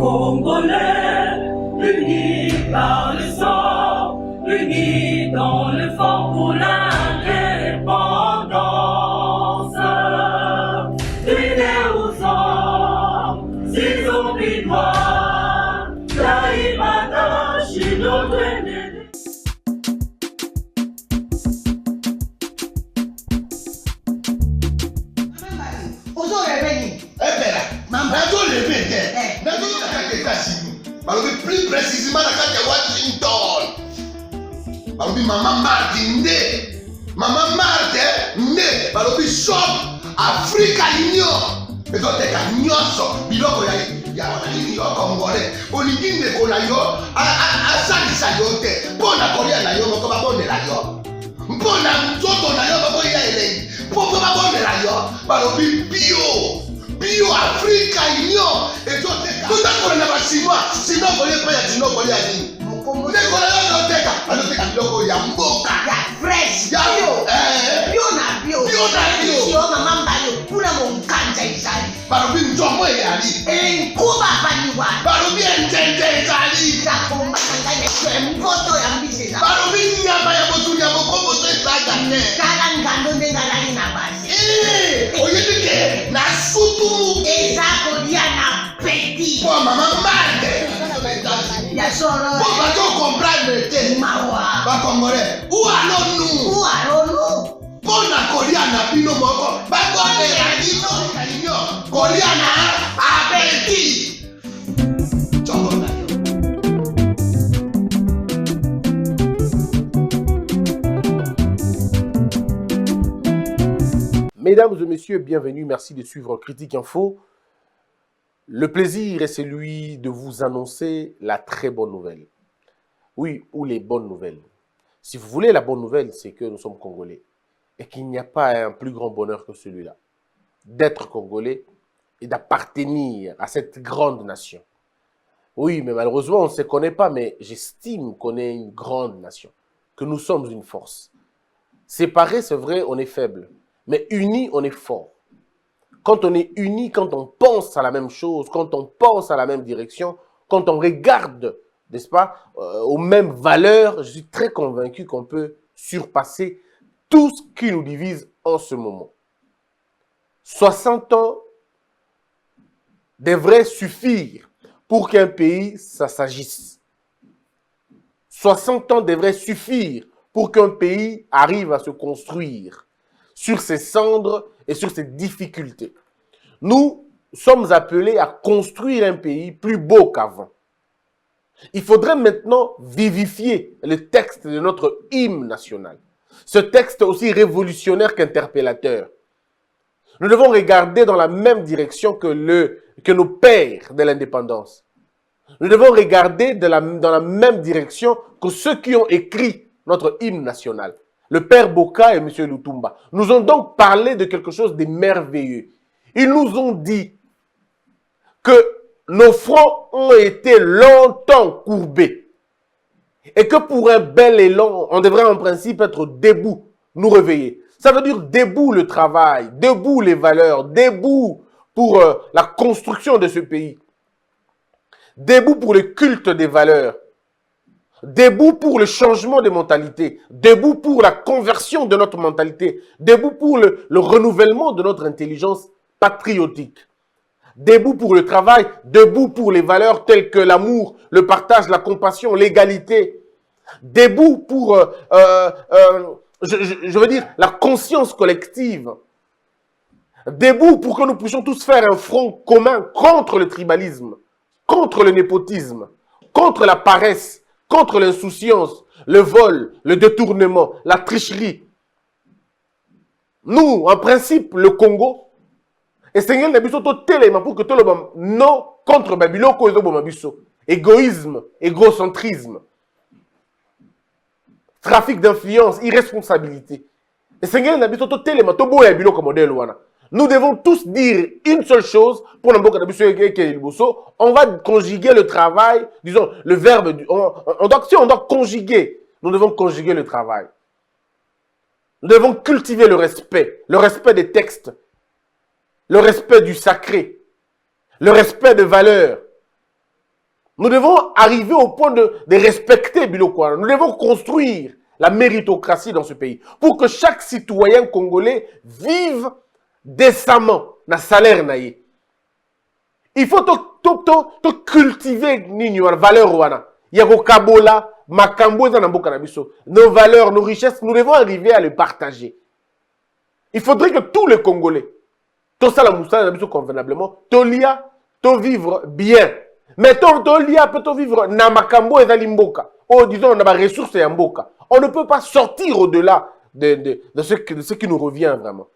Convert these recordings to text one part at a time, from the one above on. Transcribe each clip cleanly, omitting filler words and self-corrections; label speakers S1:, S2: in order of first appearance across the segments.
S1: Congolais, unis par le sang, unis dans le fort pour l'indépendance. Unis aux hommes, si oublidois, Taïmada, Chinodo,
S2: plus précisément dans Washington. Maman Martin Maman Martin shop Africa Union. Et donc biloko ya congolais. Oligine kona yo asalisa yo te. Pona kolia na yo moko babondela yo. Mpona nzoto na yo bako ya elei. Poko babondela yo balobi bio Africa Union. Et donc tout ça pour na basinois. Sinon kolia pa ya sinon kolia ni. Ndekona yo noteka. Anoteka biloko ya mboka.
S3: Ya fresh.
S2: Ya
S3: bio na bio. Sio mama mbayo kuna monkanja izali.
S2: Barobi njomo yali.
S3: Kuba baniwa.
S2: Barobi entende izali.
S3: Takomba ngane mboto ya mbiseza.
S2: Barobi nyama ya botu ya bokombo to isaga ne.
S3: Kala ngando ndengalani na basi.
S2: Oyedike na sutu.
S3: Ezako dia na petit.
S2: Pour maman Martin.
S3: Ya soro.
S2: Pour pas to comprendre te.
S3: Mawa.
S2: Ba congolais. Où allons-nous? Pona Koriana Pino Moko, Bagone Radino, Koriana Abeti.
S4: Mesdames et messieurs, bienvenue, merci de suivre Critique Info. Le plaisir est celui de vous annoncer la très bonne nouvelle. Oui, ou les bonnes nouvelles. Si vous voulez la bonne nouvelle, c'est que nous sommes Congolais. Et qu'il n'y a pas un plus grand bonheur que celui-là, d'être Congolais et d'appartenir à cette grande nation. Oui, mais malheureusement, on ne se connaît pas, mais j'estime qu'on est une grande nation, que nous sommes une force. Séparés, c'est vrai, on est faible, mais unis, on est fort. Quand on est unis, quand on pense à la même chose, quand on pense à la même direction, quand on regarde, n'est-ce pas, aux mêmes valeurs, je suis très convaincu qu'on peut surpasser tout ce qui nous divise en ce moment. 60 ans devrait suffire pour qu'un pays, ça s'agisse. 60 ans devrait suffire pour qu'un pays arrive à se construire sur ses cendres et sur ses difficultés. Nous sommes appelés à construire un pays plus beau qu'avant. Il faudrait maintenant vivifier le texte de notre hymne national. Ce texte est aussi révolutionnaire qu'interpellateur. Nous devons regarder dans la même direction que nos pères de l'indépendance. Nous devons regarder dans la même direction que ceux qui ont écrit notre hymne national. Le père Boka et M. Lutumba nous ont donc parlé de quelque chose de merveilleux. Ils nous ont dit que nos fronts ont été longtemps courbés. Et que pour un bel élan, on devrait en principe être debout, nous réveiller. Ça veut dire debout le travail, debout les valeurs, debout pour la construction de ce pays. Debout pour le culte des valeurs. Debout pour le changement de mentalité. Debout pour la conversion de notre mentalité. Debout pour le renouvellement de notre intelligence patriotique. Debout pour le travail, debout pour les valeurs telles que l'amour, le partage, la compassion, l'égalité. Debout pour, je veux dire, la conscience collective. Debout pour que nous puissions tous faire un front commun contre le tribalisme, contre le népotisme, contre la paresse, contre l'insouciance, le vol, le détournement, la tricherie. Nous, en principe, le Congo, et Seigneur Nabiso to téléma pour que tout le monde non contre Babiloko et Mabiso. Égoïsme, égocentrisme, trafic d'influence, irresponsabilité. Et Seigneur Nabiso to téléma to boya Babiloko modèle wana. Nous devons tous dire une seule chose pour Namboka Nabiso et on va conjuguer le travail, disons le verbe, si on doit conjuguer, nous devons conjuguer le travail. Nous devons cultiver le respect des textes, le respect du sacré, le respect des valeurs, Nous devons arriver au point de respecter Biloko. Nous devons construire la méritocratie dans ce pays pour que chaque citoyen congolais vive décemment na salaire naïe. Il faut cultiver la valeur wana. Yako kabola, makambo za namboka na biso. Nos valeurs, nos richesses, nous devons arriver à les partager. Il faudrait que tous les Congolais, tout ça la moussa na biso convenablement, tolia, to vivre bien. Mais tolia peut vivre na makambo et zalimboka. Oh, disons, on a des ressources et mboka. On ne peut pas sortir au-delà de ce qui nous revient vraiment.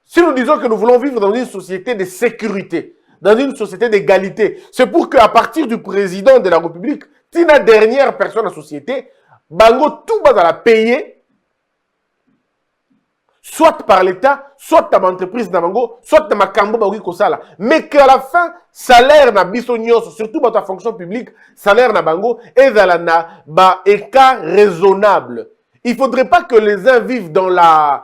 S4: Si nous disons que nous voulons vivre dans une société de sécurité, dans une société d'égalité, c'est pour qu'à partir du président de la République, la dernière personne de la société, bango tout va la payer, soit par l'État, soit par l'entreprise d'Amango, soit par Makambo Baoui Kosala. Mais qu'à la fin, salaire na bisognos, surtout dans ta fonction publique, salaire na bango, et na ba écart raisonnable. Il ne faudrait pas que les uns vivent dans la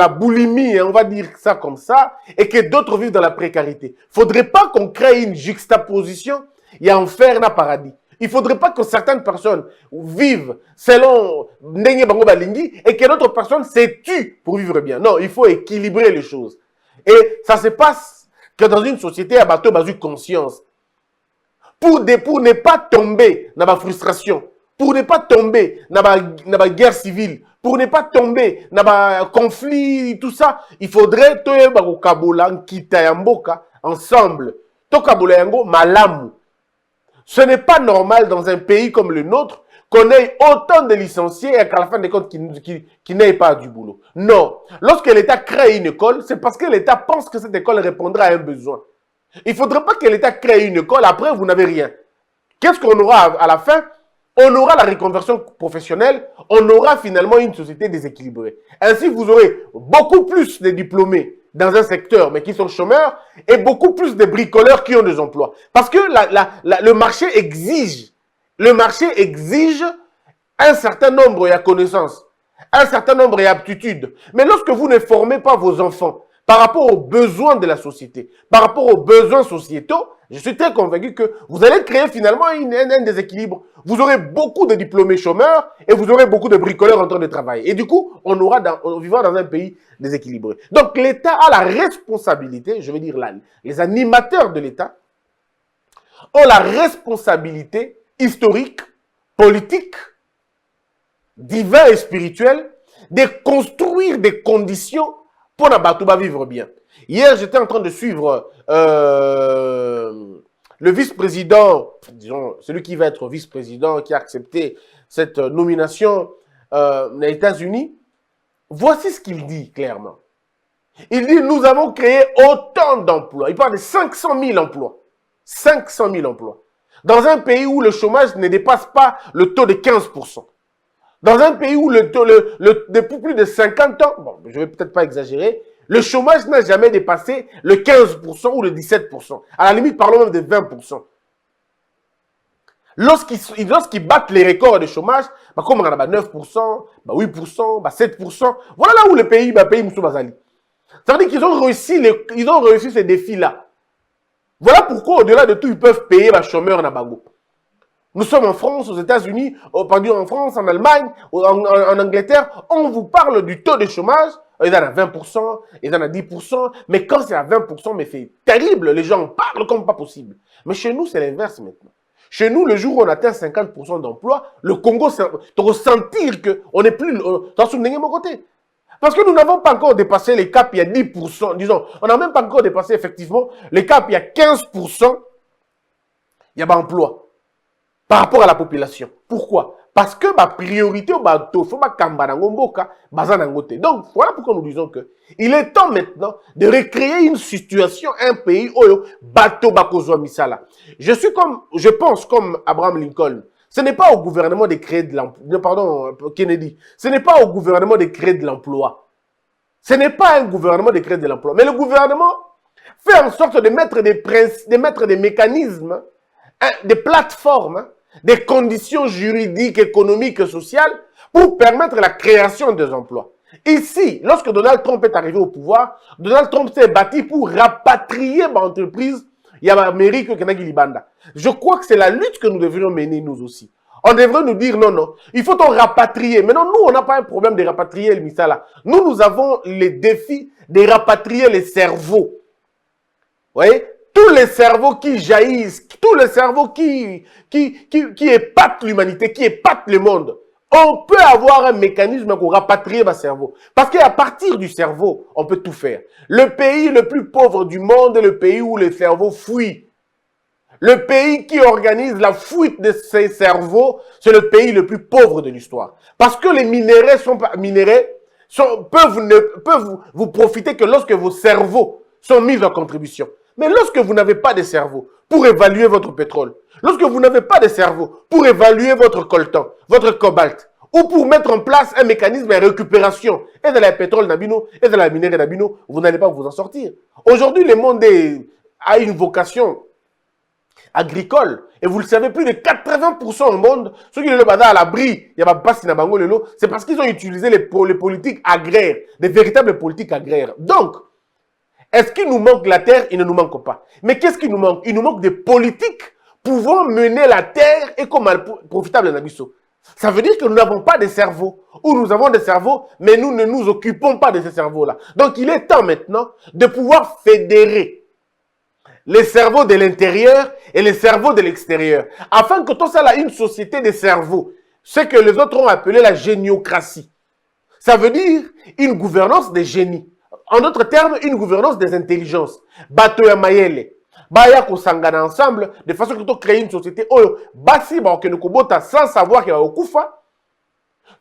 S4: boulimie, on va dire ça comme ça, et que d'autres vivent dans la précarité. Il ne faudrait pas qu'on crée une juxtaposition, il y a enfer na paradis. Il ne faudrait pas que certaines personnes vivent selon Ndenge Bango Balingi et que d'autres personnes se tuent pour vivre bien. Non, il faut équilibrer les choses. Et ça se passe que dans une société à bateau basu conscience. Pour ne pas tomber dans la frustration, pour ne pas tomber dans la guerre civile, pour ne pas tomber dans le conflit, tout ça, il faudrait que Kabola, Kita Yamboka, ensemble. To Kabola Yango, Malamu. Ce n'est pas normal dans un pays comme le nôtre qu'on ait autant de licenciés et qu'à la fin des comptes qui n'aient pas du boulot. Non. Lorsque l'État crée une école, c'est parce que l'État pense que cette école répondra à un besoin. Il ne faudrait pas que l'État crée une école, après vous n'avez rien. Qu'est-ce qu'on aura à la fin? On aura la reconversion professionnelle, on aura finalement une société déséquilibrée. Ainsi, vous aurez beaucoup plus de diplômés dans un secteur, mais qui sont chômeurs, et beaucoup plus de bricoleurs qui ont des emplois. Parce que le marché exige un certain nombre de connaissances, un certain nombre d'aptitudes. Mais lorsque vous ne formez pas vos enfants par rapport aux besoins de la société, par rapport aux besoins sociétaux, je suis très convaincu que vous allez créer finalement un déséquilibre. Vous aurez beaucoup de diplômés chômeurs et vous aurez beaucoup de bricoleurs en train de travailler. Et du coup, on vivra dans un pays déséquilibré. Donc l'État a la responsabilité, je veux dire là, les animateurs de l'État ont la responsabilité historique, politique, divine et spirituelle de construire des conditions pour la Batouba vivre bien. Hier, j'étais en train de suivre le vice-président, disons, celui qui va être vice-président, qui a accepté cette nomination aux États-Unis. Voici ce qu'il dit clairement. Il dit, nous avons créé autant d'emplois. Il parle de 500 000 emplois. 500 000 emplois. Dans un pays où le chômage ne dépasse pas le taux de 15%. Dans un pays où depuis plus de 50 ans, bon, je ne vais peut-être pas exagérer, le chômage n'a jamais dépassé le 15% ou le 17%. À la limite, parlons même de 20%. Lorsqu'ils battent les records de chômage, bah, comme on a 9%, bah 8%, bah 7%, voilà là où le pays Moussou Bazali. Ça veut dire qu'ils ont réussi ces défis-là. Voilà pourquoi, au-delà de tout, ils peuvent payer les chômeurs na Bango. Nous sommes en France, aux États-Unis, en France, en Allemagne, en Angleterre. On vous parle du taux de chômage. Ils en ont 20%, ils en ont 10%. Mais quand c'est à 20%, mais c'est terrible. Les gens en parlent comme pas possible. Mais chez nous, c'est l'inverse maintenant. Chez nous, le jour où on atteint 50% d'emploi, le Congo te ressentir qu'on n'est plus dans ce mon côté. Parce que nous n'avons pas encore dépassé les caps, il y a 10%. Disons, on n'a même pas encore dépassé effectivement les caps, il y a 15%. Il y a pas emploi. Par rapport à la population. Pourquoi? Parce que ma priorité, faut donc, voilà pourquoi nous disons que il est temps maintenant de recréer une situation, un pays où bateau bakozwa misala. Je pense comme Abraham Lincoln. Ce n'est pas au gouvernement de créer de l'emploi. Pardon, Kennedy. Ce n'est pas au gouvernement de créer de l'emploi. Ce n'est pas un gouvernement de créer de l'emploi. Mais le gouvernement fait en sorte de mettre des mécanismes, des plateformes, des conditions juridiques, économiques et sociales pour permettre la création des emplois. Ici, lorsque Donald Trump est arrivé au pouvoir, Donald Trump s'est battu pour rapatrier l'entreprise il y a l'Amérique qui est Libanda. Je crois que c'est la lutte que nous devrions mener nous aussi. On devrait nous dire non, non, il faut en rapatrier. Maintenant, nous, on n'a pas un problème de rapatrier le Misala. Nous avons les défis de rapatrier les cerveaux. Vous voyez? Tous les cerveaux qui jaillissent, tous les cerveaux qui épatent l'humanité, qui épatent le monde. On peut avoir un mécanisme pour rapatrier le cerveau. Parce qu'à partir du cerveau, on peut tout faire. Le pays le plus pauvre du monde est le pays où les cerveaux fuient. Le pays qui organise la fuite de ces cerveaux, c'est le pays le plus pauvre de l'histoire. Parce que les peuvent vous profiter que lorsque vos cerveaux sont mis en contribution. Mais lorsque vous n'avez pas de cerveau pour évaluer votre pétrole, lorsque vous n'avez pas de cerveau pour évaluer votre coltan, votre cobalt, ou pour mettre en place un mécanisme de récupération et de la pétrole d'Abino et de la minerai d'Abino, vous n'allez pas vous en sortir. Aujourd'hui, le monde a une vocation agricole. Et vous le savez, plus de 80% au monde, ceux qui sont à l'abri, c'est parce qu'ils ont utilisé les politiques agraires, des véritables politiques agraires. Donc, est-ce qu'il nous manque la terre? Il ne nous manque pas. Mais qu'est-ce qu'il nous manque? Il nous manque des politiques pouvant mener la terre et comme profitable dans l'Abisso. Ça veut dire que nous n'avons pas de cerveau. Ou nous avons des cerveaux, mais nous ne nous occupons pas de ces cerveaux-là. Donc, il est temps maintenant de pouvoir fédérer les cerveaux de l'intérieur et les cerveaux de l'extérieur. Afin que tout ça ait une société de cerveaux. Ce que les autres ont appelé la géniocratie. Ça veut dire une gouvernance des génies. En d'autres termes, une gouvernance des intelligences. Bato ya mayele. Baya kosangana ensemble de façon que tu crées une société oyo basi ba okene kobota sans savoir qu'il va okufa.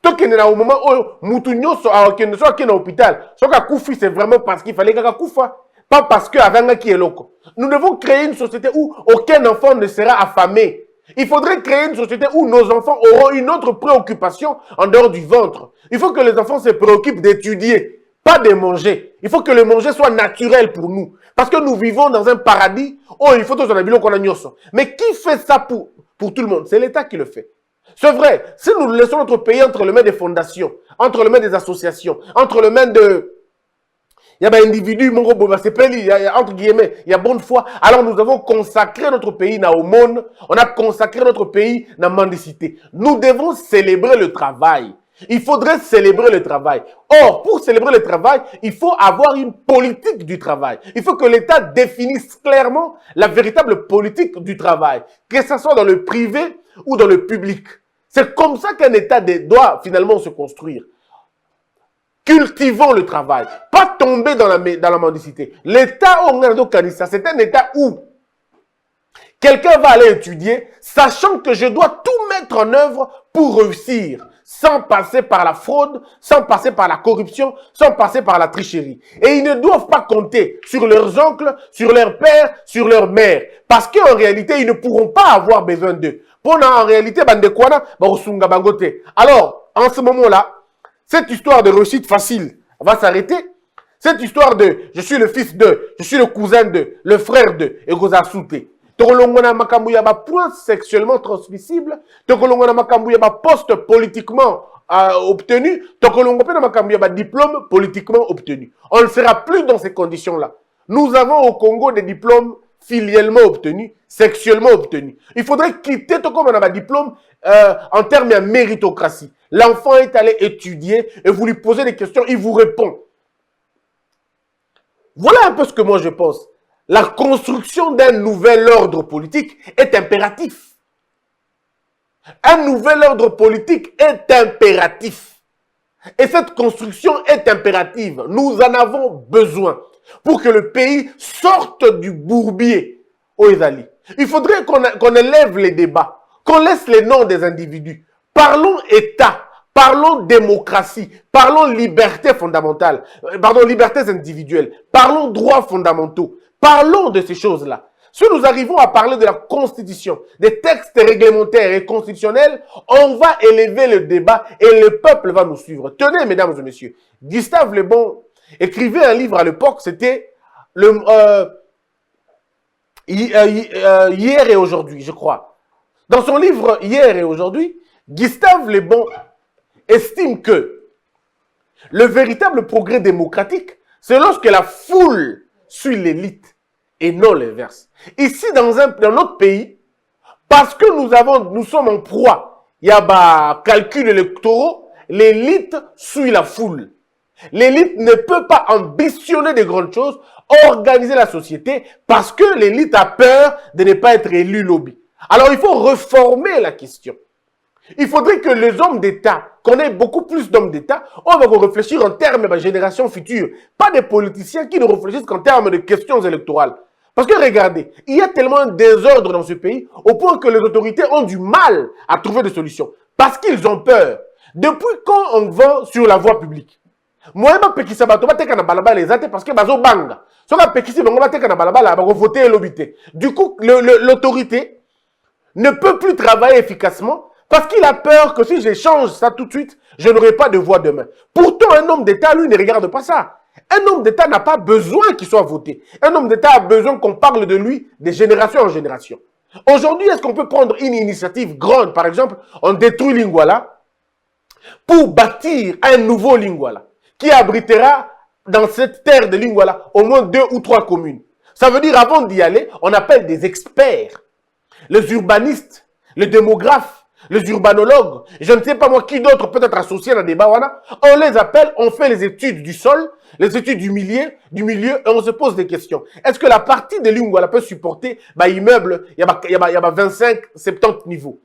S4: Tokene na au moment oyo mutu nyonso akene so akene hôpital. Soka kufi c'est vraiment parce qu'il fallait kaka kufa. Pas parce que avanga qui est loco. Nous devons créer une société où aucun enfant ne sera affamé. Il faudrait créer une société où nos enfants auront une autre préoccupation en dehors du ventre. Il faut que les enfants se préoccupent d'étudier, pas de manger. Il faut que le manger soit naturel pour nous. Parce que nous vivons dans un paradis. Oh, il faut tous en habiller qu'on a nyoso. Mais qui fait ça pour tout le monde? C'est l'État qui le fait. C'est vrai. Si nous laissons notre pays entre les mains des fondations, entre les mains des associations, entre les mains de... Il y a des individus, entre guillemets, il y a bonne foi. Alors nous avons consacré notre pays au monde. On a consacré notre pays à la mendicité. Nous devons célébrer le travail. Il faudrait célébrer le travail. Or, pour célébrer le travail, il faut avoir une politique du travail. Il faut que l'État définisse clairement la véritable politique du travail. Que ce soit dans le privé ou dans le public. C'est comme ça qu'un État doit finalement se construire. Cultivons le travail. Pas tomber dans la mendicité. L'État, c'est un État où quelqu'un va aller étudier, sachant que je dois tout mettre en œuvre pour réussir, sans passer par la fraude, sans passer par la corruption, sans passer par la tricherie. Et ils ne doivent pas compter sur leurs oncles, sur leurs pères, sur leurs mères, parce qu'en réalité, ils ne pourront pas avoir besoin d'eux. En réalité, alors, en ce moment-là, cette histoire de réussite facile va s'arrêter. Cette histoire de je suis le fils de, je suis le cousin de, le frère de, et vous a sauté. Tokolongona makambu ya ba point sexuellement transmissible, tokolongona makambu ya ba poste politiquement obtenu, tokolongona makambu ya ba diplôme politiquement obtenu. On ne sera plus dans ces conditions-là. Nous avons au Congo des diplômes filialement obtenus, sexuellement obtenus. Il faudrait quitter tout comme on a un diplôme en termes de méritocratie. L'enfant est allé étudier et vous lui posez des questions, il vous répond. Voilà un peu ce que moi je pense. La construction d'un nouvel ordre politique est impératif. Un nouvel ordre politique est impératif. Et cette construction est impérative. Nous en avons besoin pour que le pays sorte du bourbier au Ezali. Il faudrait qu'on élève les débats, qu'on laisse les noms des individus. Parlons État, parlons démocratie, parlons liberté fondamentale, libertés individuelles, parlons droits fondamentaux, parlons de ces choses-là. Si nous arrivons à parler de la Constitution, des textes réglementaires et constitutionnels, on va élever le débat et le peuple va nous suivre. Tenez, mesdames et messieurs, Gustave Le Bon écrivait un livre à l'époque, c'était Hier et aujourd'hui, je crois. Dans son livre Hier et aujourd'hui, Gustave Le Bon estime que le véritable progrès démocratique, c'est lorsque la foule suit l'élite et non l'inverse. Ici, dans notre pays, parce que nous sommes en proie, il y a des calculs électoraux, l'élite suit la foule. L'élite ne peut pas ambitionner de grandes choses, organiser la société, parce que l'élite a peur de ne pas être élu lobby. Alors, il faut reformer la question. Il faudrait que les hommes d'État, qu'on ait beaucoup plus d'hommes d'État, on va réfléchir en termes de génération future. Pas des politiciens qui ne réfléchissent qu'en termes de questions électorales. Parce que regardez, il y a tellement de désordre dans ce pays, au point que les autorités ont du mal à trouver des solutions. Parce qu'ils ont peur. Depuis quand on va sur la voie publique? Moi, je pekisa bato bateka na balabala ezate parce que bazo banga. Soka pekisi bango bateka na balabala ba voter l'obité. Du coup, l'autorité ne peut plus travailler efficacement parce qu'il a peur que si je change ça tout de suite, je n'aurai pas de voix demain. Pourtant, un homme d'État, lui, ne regarde pas ça. Un homme d'État n'a pas besoin qu'il soit voté. Un homme d'État a besoin qu'on parle de lui de génération en génération. Aujourd'hui, est-ce qu'on peut prendre une initiative grande? Par exemple, on détruit Lingouala pour bâtir un nouveau Lingouala qui abritera dans cette terre de Lingouala au moins 2 ou 3 communes. Ça veut dire, avant d'y aller, on appelle des experts, les urbanistes, les démographes, les urbanologues, je ne sais pas moi qui d'autre peut être associé dans des débat. On les appelle, on fait les études du sol, les études du milieu, et on se pose des questions. Est-ce que la partie de Lingouala peut supporter immeuble, il y a 25, 70 niveaux?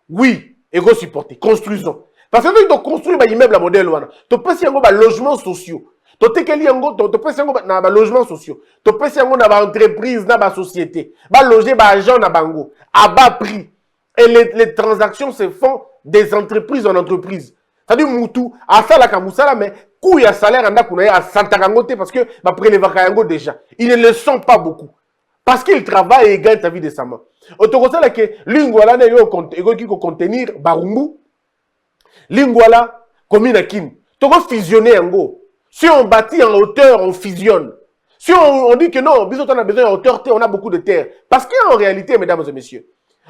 S4: Oui, et go supporter, construisons. Parce que nous construisons des immeubles à modèle, tu peux essayer des logements sociaux. Tu peux essayer des logements sociaux. Tu peux essayer des entreprises, des sociétés. Tu peux loger des agents à bas prix. Et les transactions se font des entreprises en entreprise. C'est-à-dire, Moutou, à ça, la mais coût et salaire, à Santarangote, parce que, après les vacances déjà, ils ne le sont pas beaucoup. Parce qu'ils travaillent et gagnent ta vie décemment. Autorisé que Lingouala ne contenir Barumbu, Lingouala, commune à Kin. Tu vas fusionner en go. Si on bâtit en hauteur, on fusionne. Si on dit que non, on a besoin en hauteur, on a beaucoup de terre. Parce qu'en réalité, mesdames et messieurs,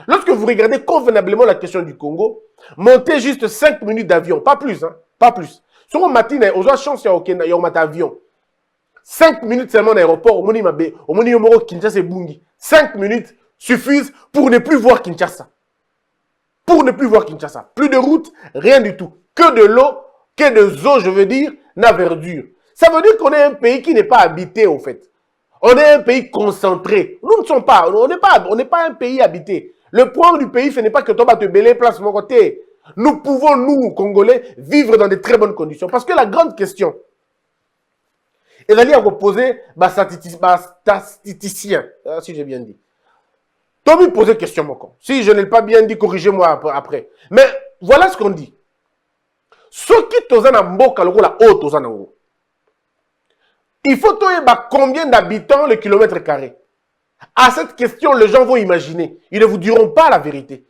S4: lorsque vous regardez convenablement la question du Congo, montez juste 5 minutes d'avion, pas plus, hein, pas plus. Sur un matin, on a chance il y a un avion. 5 minutes seulement d'aéroport, au Moni Kinshasa et Bungi. 5 minutes suffisent pour ne plus voir Kinshasa. Pour ne plus voir Kinshasa. Plus de route, rien du tout. Que de l'eau, que des eaux, je veux dire, la verdure. Ça veut dire qu'on est un pays qui n'est pas habité, au fait. On est un pays concentré. Nous ne sommes pas, on n'est pas un pays habité. Le point du pays, ce n'est pas que toi, te bêler place mon côté. Nous pouvons, nous, Congolais, vivre dans de très bonnes conditions. Parce que la grande question, et d'aller à reposer, statisticien, si j'ai bien dit. Toi, me poser question, mon con. Si je n'ai pas bien dit, corrigez-moi après. Mais voilà ce qu'on dit. Ce qui t'osent en mboka, la haute t'osent en haut. Il faut combien d'habitants le kilomètre carré. À cette question, les gens vont imaginer. Ils ne vous diront pas la vérité.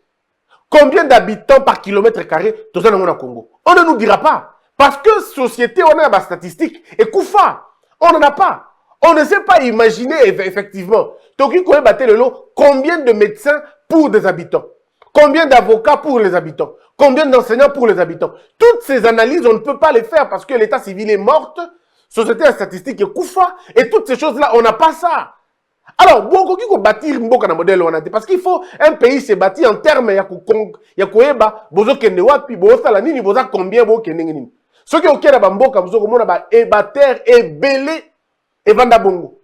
S4: Combien d'habitants par kilomètre carré t'osent en au Congo? On ne nous dira pas. Parce que société, on a des statistiques. Et Koufa, on n'en a pas. On ne sait pas imaginer effectivement. Combien de médecins pour des habitants? Combien d'avocats pour les habitants? Combien d'enseignants pour les habitants? Toutes ces analyses, on ne peut pas les faire parce que l'état civil est mort, société statistique est Koufa, et toutes ces choses-là, on n'a pas ça. Alors, beaucoup qui bâtir un modèle, parce qu'il faut un pays se bâtir en termes, il y a combien ceux qui ont terre et belé et vandabongo.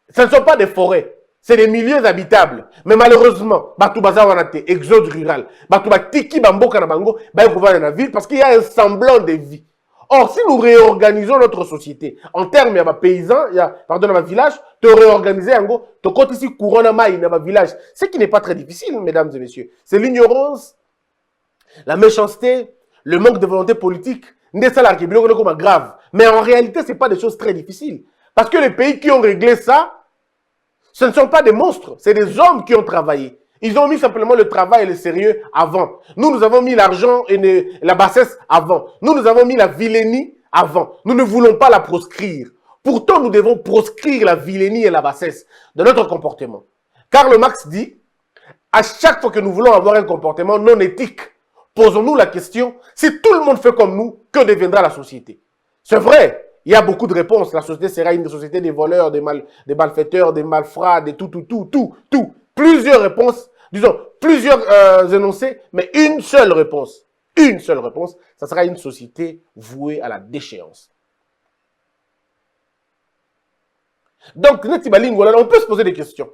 S4: Ce ne sont pas des forêts, c'est des milieux habitables. Mais malheureusement, Batou Baza Wanate, exode rural, Batou Batiki Bamboka na Bango, dans la ville parce qu'il y a un semblant de vie. Or, si nous réorganisons notre société en termes, il y a paysans, dans ma village, te réorganiser en gros, te compte ici couronne maï dans ma village. Ce qui n'est pas très difficile, mesdames et messieurs. C'est l'ignorance, la méchanceté, le manque de volonté politique. Grave. Mais en réalité, ce n'est pas des choses très difficiles. Parce que les pays qui ont réglé ça, ce ne sont pas des monstres, c'est des hommes qui ont travaillé. Ils ont mis simplement le travail et le sérieux avant. Nous avons mis l'argent et la bassesse avant. Nous avons mis la vilainie avant. Nous ne voulons pas la proscrire. Pourtant, nous devons proscrire la vilainie et la bassesse de notre comportement. Karl Marx dit, à chaque fois que nous voulons avoir un comportement non éthique, posons-nous la question, si tout le monde fait comme nous, que deviendra la société? C'est vrai, il y a beaucoup de réponses. La société sera une société des voleurs, des malfaiteurs, des malfrats, des tout. Plusieurs réponses, disons, plusieurs énoncés, mais une seule réponse. Une seule réponse, ça sera une société vouée à la déchéance. Donc, on peut se poser des questions.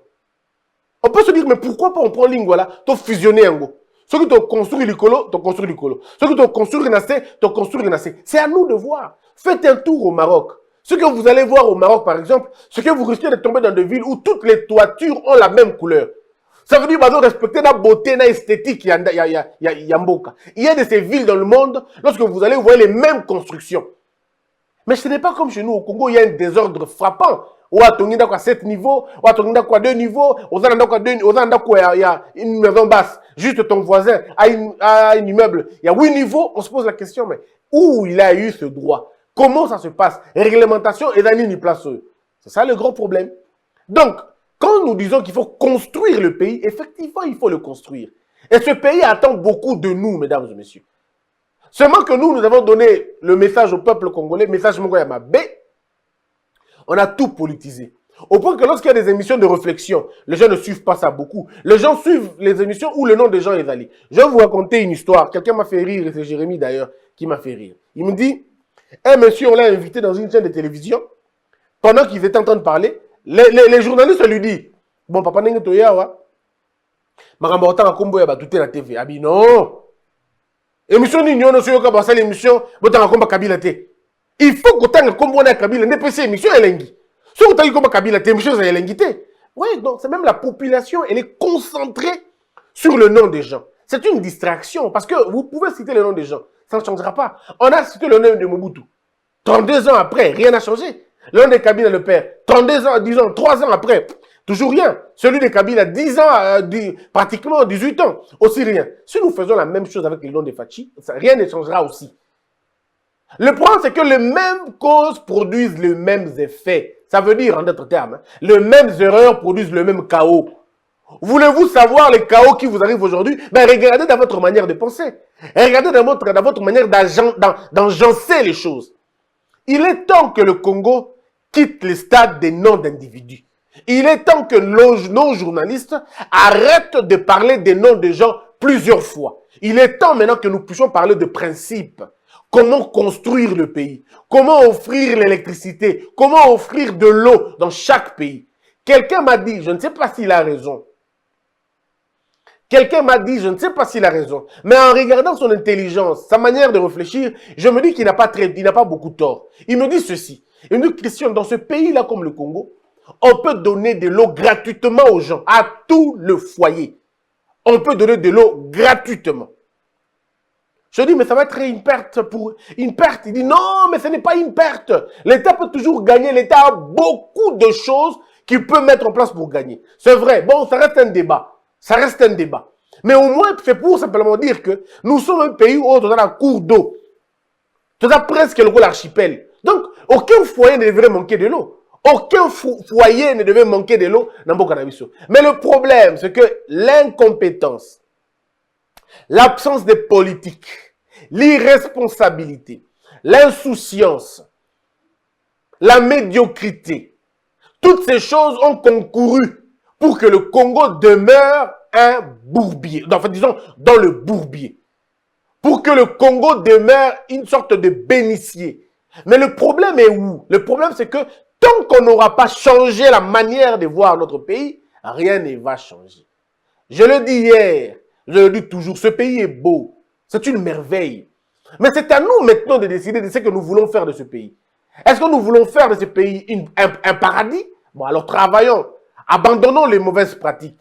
S4: On peut se dire, mais pourquoi pas on prend Lingwala, tu fusionner en gros. Ceux qui t'ont construit l'icolo, t'ont construit l'icolo. Ceux qui t'ont construit Renacé, t'ont construit Renacé. C'est à nous de voir. Faites un tour au Maroc. Ce que vous allez voir au Maroc, par exemple, c'est que vous risquez de tomber dans des villes où toutes les toitures ont la même couleur. Ça veut dire que vous respecter la beauté, la esthétique, il y a de ces villes dans le monde, lorsque vous allez, vous voyez les mêmes constructions. Mais ce n'est pas comme chez nous. Au Congo, il y a un désordre frappant. Ou à Tonginda, à 7 niveaux, ou à Tonginda, à 2 niveaux, aux il y a une maison basse. Juste ton voisin a un immeuble. Il y a 8 niveaux. On se pose la question, mais où il a eu ce droit? Comment ça se passe? Réglementation et d'aller une place. C'est ça le gros problème. Donc, quand nous disons qu'il faut construire le pays, effectivement, il faut le construire. Et ce pays attend beaucoup de nous, mesdames et messieurs. Seulement que nous avons donné le message au peuple congolais, message Mongoyama B. On a tout politisé. Au point que lorsqu'il y a des émissions de réflexion, les gens ne suivent pas ça beaucoup. Les gens suivent les émissions où le nom des gens est allé. Je vais vous raconter une histoire. Quelqu'un m'a fait rire, et c'est Jérémy d'ailleurs qui m'a fait rire. Il me dit, un monsieur, on l'a invité dans une chaîne de télévision. Pendant qu'ils étaient en train de parler, les journalistes lui disent, bon, papa n'est pas là. Marambo autant à Combo, il y a tout la TV. Ah, non. Émission d'union, nous sommes dans l'émission, autant à Combo Kabila T. Il faut que tu aies un combo de Kabila, n'est pas cette émission, elle est lingue. Si tu as eu comme Kabila, tu as une lingue. Oui, donc c'est même la population, elle est concentrée sur le nom des gens. C'est une distraction, parce que vous pouvez citer le nom des gens, ça ne changera pas. On a cité le nom de Mobutu. 32 ans après, rien n'a changé. Le nom de Kabila, le père, 32 ans, disons, 3 ans après, toujours rien. Celui de Kabila, 10 ans, pratiquement 18 ans, aussi rien. Si nous faisons la même chose avec le nom de Fachi, rien ne changera aussi. Le problème, c'est que les mêmes causes produisent les mêmes effets. Ça veut dire, en d'autres termes, les mêmes erreurs produisent le même chaos. Voulez-vous savoir les chaos qui vous arrivent aujourd'hui? Ben, regardez dans votre manière de penser. Regardez dans votre manière d'agencer les choses. Il est temps que le Congo quitte le stade des noms d'individus. Il est temps que nos journalistes arrêtent de parler des noms de gens plusieurs fois. Il est temps maintenant que nous puissions parler de principes. Comment construire le pays? Comment offrir l'électricité? Comment offrir de l'eau dans chaque pays? Quelqu'un m'a dit, je ne sais pas s'il a raison. Quelqu'un m'a dit, je ne sais pas s'il a raison. Mais en regardant son intelligence, sa manière de réfléchir, je me dis qu'il n'a pas beaucoup tort. Il me dit ceci. Il me dit, Christian, dans ce pays-là comme le Congo, on peut donner de l'eau gratuitement aux gens, à tout le foyer. On peut donner de l'eau gratuitement. Je dis, mais ça va être une perte. Il dit, non, mais ce n'est pas une perte. L'État peut toujours gagner. L'État a beaucoup de choses qu'il peut mettre en place pour gagner. C'est vrai. Bon, ça reste un débat. Ça reste un débat. Mais au moins, c'est pour simplement dire que nous sommes un pays où on a la cour d'eau. On a presque le gros archipel. Donc, aucun foyer ne devrait manquer de l'eau. Aucun foyer ne devait manquer de l'eau dans Bokanabiso. Mais le problème, c'est que l'incompétence, l'absence de politique, l'irresponsabilité, l'insouciance, la médiocrité, toutes ces choses ont concouru pour que le Congo demeure un bourbier. Enfin, disons, dans le bourbier. Pour que le Congo demeure une sorte de bénitier. Mais le problème est où? Le problème, c'est que tant qu'on n'aura pas changé la manière de voir notre pays, rien ne va changer. Je le dis hier, je le dis toujours, ce pays est beau. C'est une merveille. Mais c'est à nous maintenant de décider de ce que nous voulons faire de ce pays. Est-ce que nous voulons faire de ce pays un paradis? Bon, alors travaillons. Abandonnons les mauvaises pratiques.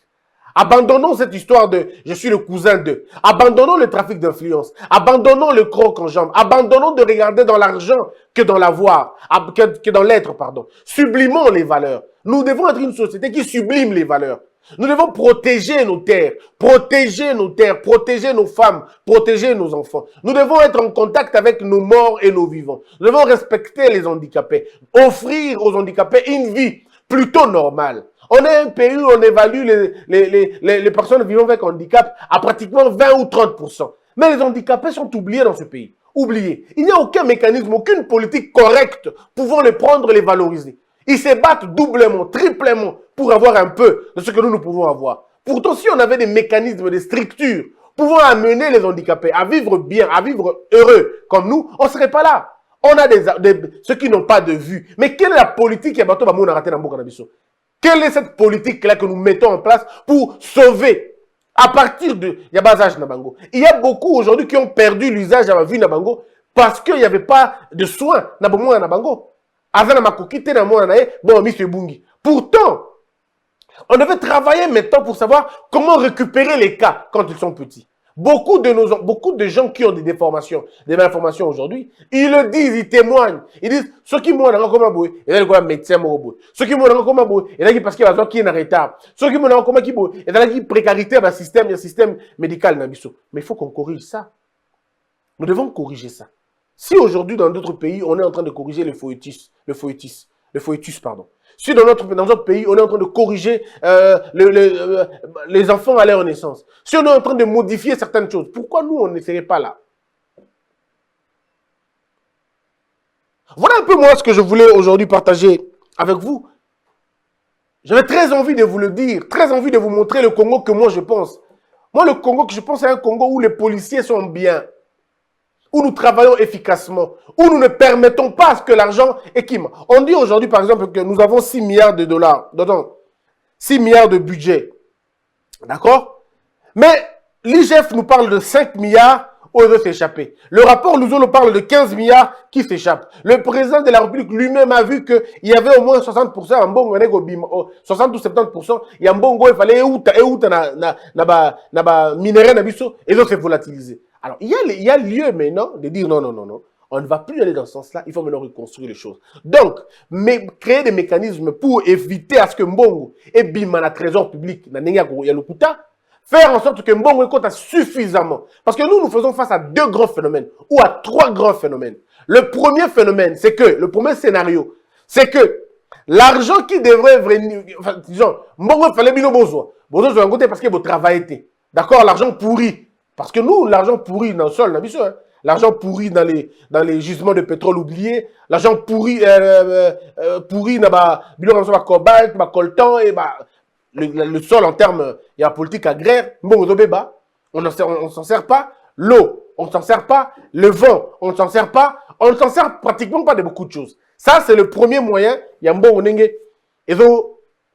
S4: Abandonnons cette histoire de « je suis le cousin de ». Abandonnons le trafic d'influence. Abandonnons le croc en jambe. Abandonnons de regarder dans l'argent que dans l'avoir, que dans l'être, pardon. Sublimons les valeurs. Nous devons être une société qui sublime les valeurs. Nous devons protéger nos terres, protéger nos femmes, protéger nos enfants. Nous devons être en contact avec nos morts et nos vivants. Nous devons respecter les handicapés, offrir aux handicapés une vie plutôt normale. On est un pays où on évalue les personnes vivant avec handicap à pratiquement 20 ou 30%. Mais les handicapés sont oubliés dans ce pays. oubliez. Il n'y a aucun mécanisme, aucune politique correcte pouvant les prendre, les valoriser. Ils se battent doublement, triplement pour avoir un peu de ce que nous pouvons avoir. Pourtant, si on avait des mécanismes, des structures pouvant amener les handicapés à vivre bien, à vivre heureux comme nous, on ne serait pas là. On a ceux qui n'ont pas de vue. Mais quelle est la politique qui a battu Bamou Naraté Nambo Kanabiso? Quelle est cette politique-là que nous mettons en place pour sauver à partir de Yabazage Nabango? Il y a beaucoup aujourd'hui qui ont perdu l'usage de la vue Nabango parce qu'il n'y avait pas de soins Nabango Nabango. Azana Makokite Namo Nanae, bon, Monsieur Bungi. Pourtant, on devait travailler maintenant pour savoir comment récupérer les cas quand ils sont petits. Beaucoup de gens qui ont des déformations, des malformations aujourd'hui, ils le disent, ils témoignent. Ils disent, ceux qui m'ont comme un boy, ils ont un médecin morobo. Ceux qui m'ont comme un boy, ils ont parce qu'il y a besoin qu'il y ait un retard. Ceux qui m'ont comme un boy, ils ont une précarité dans le système médical. Mais il faut qu'on corrige ça. Nous devons corriger ça. Si aujourd'hui, dans d'autres pays, on est en train de corriger le foetus, pardon. Si dans notre pays, on est en train de corriger les enfants à leur naissance. Si on est en train de modifier certaines choses, pourquoi nous, on ne serait pas là? Voilà un peu moi ce que je voulais aujourd'hui partager avec vous. J'avais très envie de vous le dire, très envie de vous montrer le Congo que moi je pense. Moi, le Congo que je pense, c'est un Congo où les policiers sont bien, où nous travaillons efficacement, où nous ne permettons pas à ce que l'argent équime. On dit aujourd'hui, par exemple, que nous avons 6 milliards de dollars, 6 milliards de budget. D'accord? Mais l'IGF nous parle de 5 milliards où ils veulent s'échapper. Le rapport nous parle de 15 milliards qui s'échappent. Le président de la République lui-même a vu qu'il y avait au moins 60% en bon 60 ou 70%. Il y a un bon il fallait na minerai na biso et donc c'est volatilisé. Alors, il y a lieu maintenant de dire non. On ne va plus aller dans ce sens-là. Il faut maintenant reconstruire les choses. Donc, créer des mécanismes pour éviter à ce que Mbongo et Bima, la trésor public, faire en sorte que Mbongo compte suffisamment. Parce que nous faisons face à 2 grands phénomènes ou à 3 grands phénomènes. Le premier phénomène, c'est que, le premier scénario, c'est que l'argent qui devrait venir, enfin, disons, Mbongo il fallait bien besoin. Besoin de côté parce que votre travail était. D'accord, l'argent pourri. Parce que nous, l'argent pourri dans le sol, l'argent pourri dans les gisements de pétrole oubliés, l'argent pourri dans le cobalt, le coltan, et le sol en termes, il y a la politique agraire, on ne s'en sert pas, l'eau, on ne s'en sert pas, le vent, on ne s'en sert pas, on ne s'en sert pratiquement pas de beaucoup de choses. Ça, c'est le premier moyen, il y a Mbongo Nenge, et donc,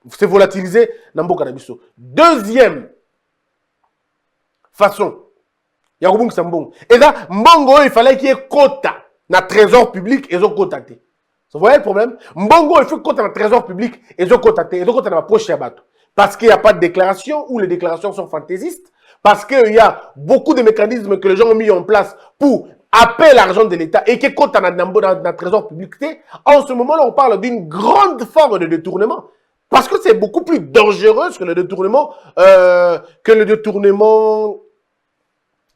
S4: c'est volatilisé dans Mbongo Kanabiso. Deuxième façon, il y a Mbongo Sambongo. Et là, Mbongo, il fallait qu'il y ait quota dans le trésor public et ils ont cotaté. Vous voyez le problème? Mbongo, il faut quota dans le trésor public et ils ont cotaté. Ils ont quota dans la poche de bateau. Parce qu'il n'y a pas de déclaration ou les déclarations sont fantaisistes. Parce qu'il y a beaucoup de mécanismes que les gens ont mis en place pour appeler l'argent de l'État et qui quota dans le trésor public. En ce moment-là, on parle d'une grande forme de détournement. Parce que c'est beaucoup plus dangereux que le détournement,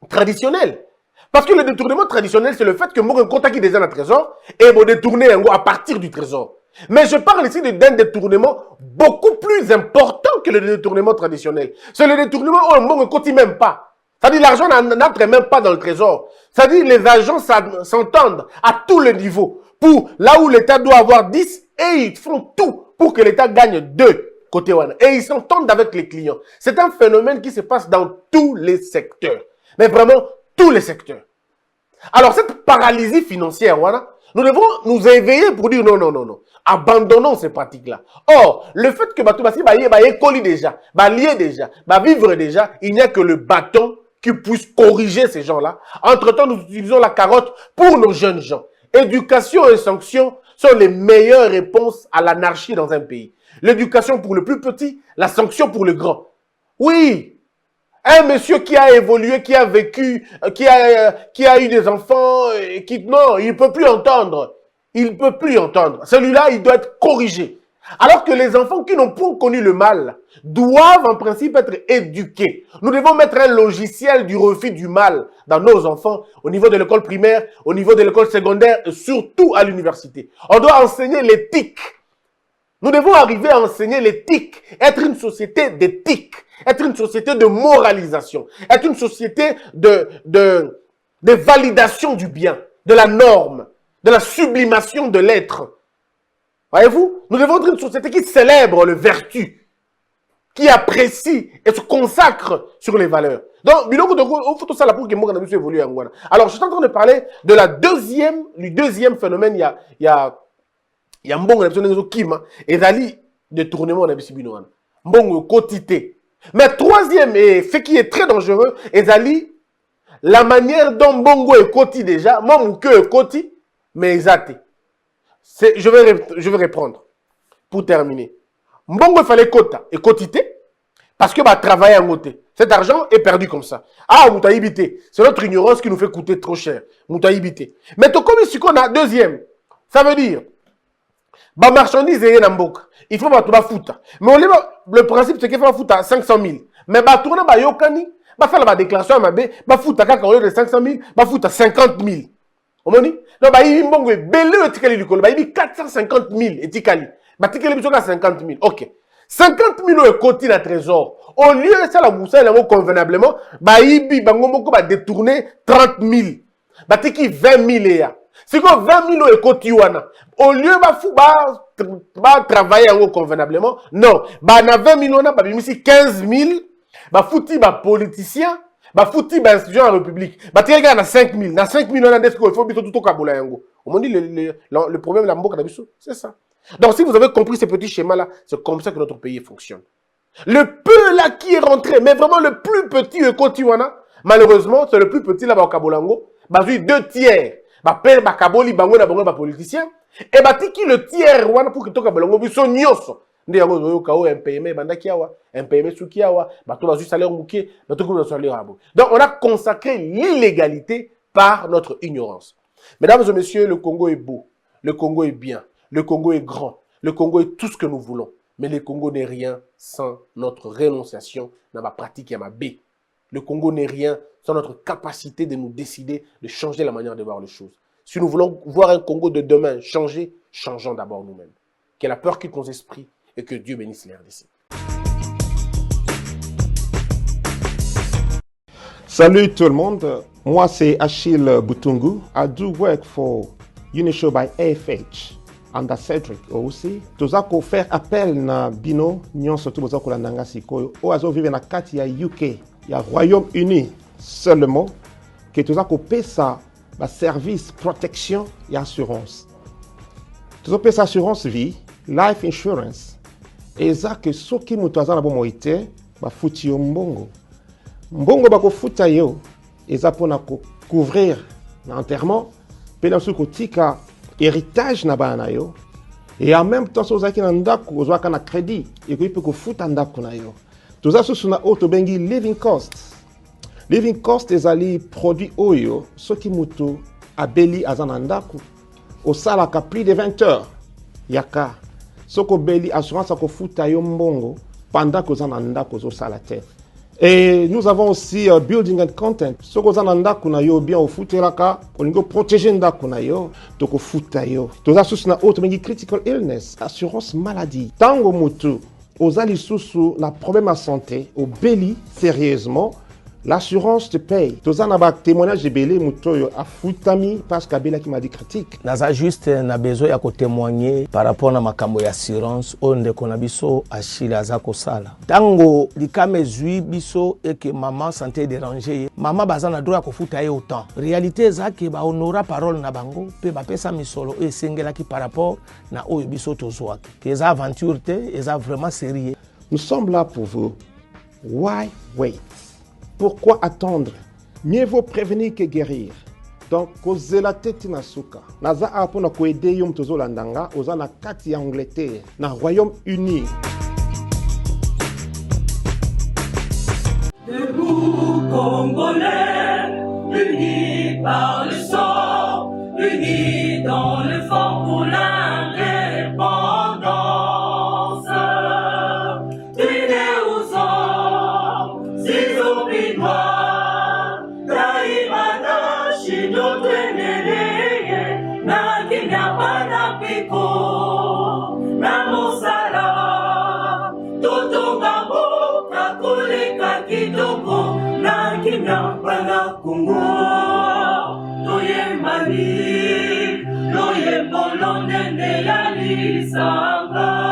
S4: traditionnel. Parce que le détournement traditionnel, c'est le fait que moi, un compte qui détient un trésor et vous détourner à partir du trésor. Mais je parle ici d'un détournement beaucoup plus important que le détournement traditionnel. C'est le détournement où un ne compte même pas. C'est-à-dire l'argent n'entre même pas dans le trésor. C'est-à-dire les agents s'entendent à tous les niveaux. Pour là où l'État doit avoir 10 et ils font tout pour que l'État gagne 2. Côté Wana. Et ils s'entendent avec les clients. C'est un phénomène qui se passe dans tous les secteurs. Mais vraiment, tous les secteurs. Alors, cette paralysie financière, voilà, nous devons nous éveiller pour dire non. Abandonnons ces pratiques-là. Or, le fait que Batoubassi coller déjà, lier déjà, vivre déjà, il n'y a que le bâton qui puisse corriger ces gens-là. Entre-temps, nous utilisons la carotte pour nos jeunes gens. Éducation et sanctions sont les meilleures réponses à l'anarchie dans un pays. L'éducation pour le plus petit, la sanction pour le grand. Oui, un monsieur qui a évolué, qui a vécu, qui a eu des enfants, non, il ne peut plus entendre. Il ne peut plus entendre. Celui-là, il doit être corrigé. Alors que les enfants qui n'ont pas connu le mal doivent en principe être éduqués. Nous devons mettre un logiciel du refus du mal dans nos enfants, au niveau de l'école primaire, au niveau de l'école secondaire et surtout à l'université. On doit enseigner l'éthique. Nous devons arriver à enseigner l'éthique, être une société d'éthique, être une société de moralisation, être une société de validation du bien, de la norme, de la sublimation de l'être. Voyez-vous, nous devons être une société qui célèbre le vertu, qui apprécie et se consacre sur les valeurs. Donc, il faut tout ça là pour que moi, on a évoluer en Guana. Alors, je suis en train de parler de du deuxième phénomène. Il y a mbongo na biso kima et dali détournement na biso bino wana. Mbongo quotité. Mais troisième et ce qui est très dangereux est dali la manière dont mbongo est quotité déjà, moi mon cœur est quotité mais exacté. Je vais répondre pour terminer. Mbongo il fallait quota et quotité parce que bah travailler en côté. Cet argent est perdu comme ça. Ah, mouta ibité. C'est notre ignorance qui nous fait coûter trop cher. Mouta ibité. Mais tout comme ici qu'on a deuxième, ça veut dire bah marchandise et n'amboka. Il faut pas tout foutre. Mais le principe c'est qu'il faut foutre à 500 000. Mais bah tourner bah yokani, bah faire la déclaration à ma bé, bah foutre à kaka au lieu de 500 000, bah foutre à 50 000. On m'a dit non bah il mbongo belé etikali likolo, bah il 450 000 etikali. Bah tikali biso ka 50 000. OK. 50 000 est côté dans trésor. Au lieu de ça la moussa là convenablement, bah ibi bango moko ba détourner 30 000. Bah tiki 20 000 ya. Si quoi 20 000 est côté wana. Au lieu de travailler convenablement, non. Bah na 20 000 na ba bimisi 15 000, bah fouti ba politicien, bah fouti ba institution en république. Bah tu regardes na 5 000, na 5 000 na desko il faut bito tout kabola yango. On m'a dit le problème la mboka na biso, c'est ça. Donc si vous avez compris ces petits schémas là, c'est comme ça que notre pays fonctionne. Le peu là qui est rentré, mais vraiment le plus petit Kotiwana, malheureusement, c'est le plus petit là-bas au Kabolango, bah vu 2 tiers. Bah père bah Kaboli bango na bango bah politicien et bah tiki le tiers wana pour que to Kabolango biso nyoso ndi yango zo ka o MPM bandaki awa MPM suki awa bah to ba juste salaire muké bah to ko salaire abo. Donc on a consacré l'illégalité par notre ignorance. Mesdames et messieurs, le Congo est beau, le Congo est bien, le Congo est grand, le Congo est tout ce que nous voulons, mais le Congo n'est rien sans notre renonciation dans ma pratique et ma B. Le Congo n'est rien sans notre capacité de nous décider de changer la manière de voir les choses. Si nous voulons voir un Congo de demain changer, changeons d'abord nous-mêmes. Que la peur quitte nos esprits et que Dieu bénisse les RDC.
S5: Salut tout le monde, moi c'est Achille Butungu. I do work for Unishow by AFH under Cedric aussi. Tozako faire appel na bino nyonso tu bozako landanga sikoyo o azo vivre na kati ya UK. Il y a Royaume-Uni seulement que tu as coupé ça, la service protection et assurance. Tu as payé assurance vie, life insurance. Et ça que ce qui nous a na bomoité, ba fouti mbongo. Mbongo ba ko futa yo, et ça pour na couvrir l'enterrement, pe na suko tika héritage na bana yo. Et en même temps so zaki na ndako ozwaka na crédit, et ko ipe ko futa ndako na yo. Tout ça, c'est un autre bengi living cost. Living cost est ali produit oyo, ce qui muto abeli azanandaku. Au salaka plus de 20 heures. Yaka. Soko beli assurance ako futa yo mbongo pendant que zanandaku zo salate. Et nous avons aussi building and content. Soko zanandaku na yo bien au futeraka, olingo protéger ndaku na yo, toko futa yo. Tout ça, c'est un autre bengi critical illness, assurance maladie. Tango mutu aux alisusu, na problème à santé, au belly, sérieusement, l'assurance te paye. Tous en a témoignage de belé, mutoyo a futami parce qu'Abela qui m'a dit critique.
S6: Naza juste na besoin ya ko témoigner par rapport na makambo ya assurance onde kona biso Achille azako sala. Tango likame zui biso et que maman santé dérangée, maman bazana droit ko futa ye autant. Réalité za ke ba honora parole na bango pe ba pesa misolo e sengela ki par rapport na oyo biso tozwaki. Que za aventure te, eza vraiment sérieux.
S5: Nous sommes là pour vous. Why wait? Pourquoi attendre? Mieux vaut prévenir que guérir. Donc, kozela tete na suka. Naza apo na ko aider yom tozo landanga, oza na kati ya Angleterre, na Royaume-Uni.
S1: Debout Congolais, unis par le sang, unis dans le fort pour l'indépendance. Unis aux hommes, ces opinois, Taïmana, Chino, Tenere, Nakinya, Panapiko, Namosala, Totongambo, Kakule, Kakitoko, Nakinya, Panakungo. Lisanga